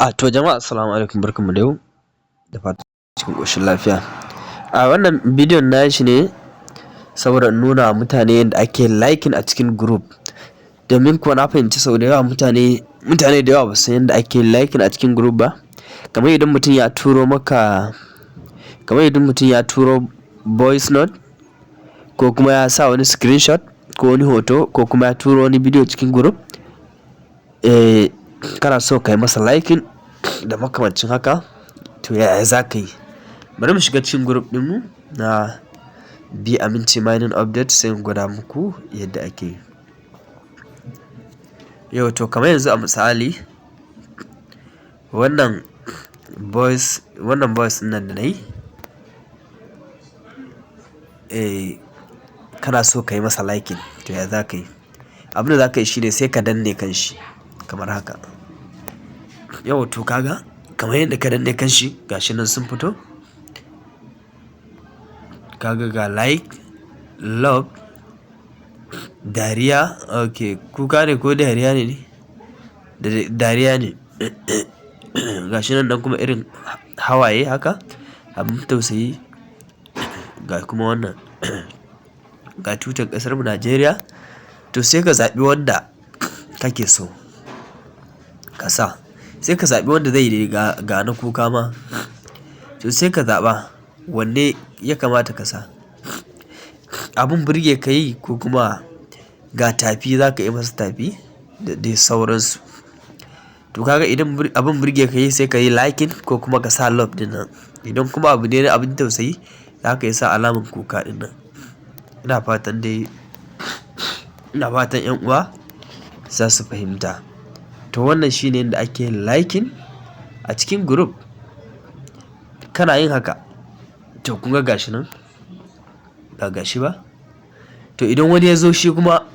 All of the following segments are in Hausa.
To jama'a assalamu alaikum, barkanmu da yau da fatan cikin ƙoshin lafiya. Wannan bidiyon na shi ne saboda in nuna wa mutane yadda ake liking a cikin group, domin kuwa na fahimci sau da yawa mutane da yawa ba su san yadda ake liking a cikin group ba. Kamar idan mutum ya turo voice note, ko kuma ya sa wani screenshot ko wani hoto, ko kuma ya turo wani bidiyo cikin group, kana so ka yi masa liking da makamancin haka, to yaya za ka yi? Bari mu shiga cikin group ɗinmu na Aminci Mining Update sai in gwada muku yadda ake yi. Yau to kamar yanzu a misali, wannan voice nan da na yi, kana so ka yi masa liking, to ya za ka yi? Abin da za ka yi shi ne sai ka danne kan shi kamar haka. Yau to kaga kamar yadda ka danne kan shi gashi nan sun fito. Kaga ga like, love, dariya, kuka ne ko dariya ne? Dariya ne. Gashi nan kuma irin hawaye haka, abin tausayi. Ga kuma wannan ga tutar ƙasar mu Najeriya. To sai ka zaɓi wanda kake so ka sa. Sai ka zaɓi wanda zai yi ga na kuka ma. To sai ka zaɓa wanne ya kamata ka sa. Abin burge ka yi ko kuma ga tafi za ka yi masa tafi da dai sauransu. To kaga idan abin burge ka yi sai ka yi liking ko kuma ka sa love ɗin nan. Idan kuma abu ne na abin tausayi, za ka yi sa alamar kuka ɗin nan. Ina fatan 'yan uwa za su fahimta. To wannan shine yadda ake liking a cikin group. Kana yin haka, to kun ga gashi nan, ba gashi ba. To idan wani ya zo shi kuma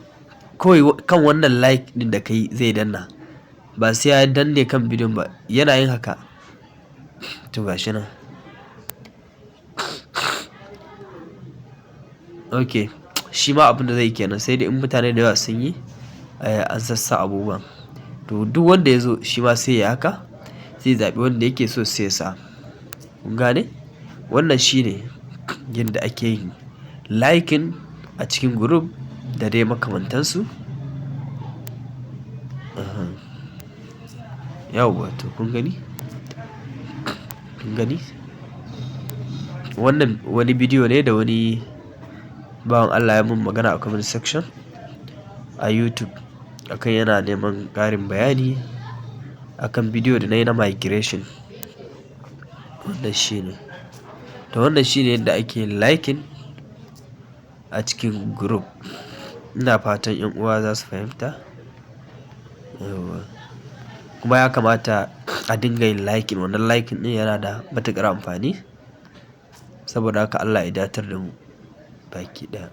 kawai kan wannan like ɗin da ka yi zai danna, ba sai ya danne kan bidiyon ba, yana yin haka, to gashi nan. Shi ma abin da zai kenan, sai dai in mutane da yawa sun yi, an sassa abubuwan. To duk wanda ya zo shi ma sai ya haka, sai zaɓi wanda yake so sai ya sa. Kun gane? Wannan shi ne yadda ake yin liking a cikin group da dai makamantansu. Yawwa to kun gani? Wannan wani bidiyo ne da wani bawan Allah ya mun magana a comment section a YouTube akan yana neman ƙarin bayani akan bidiyo da na yi na migration. Wannan shi ne. To wannan shi ne yadda ake liking a cikin group. Ina fatan 'yan uwa za su fahimta. Kuma ya kamata a dinga yin liking. Wannan liking ɗin yana da matuƙar amfani. Saboda haka Allah ya datar da mu baki ɗaya.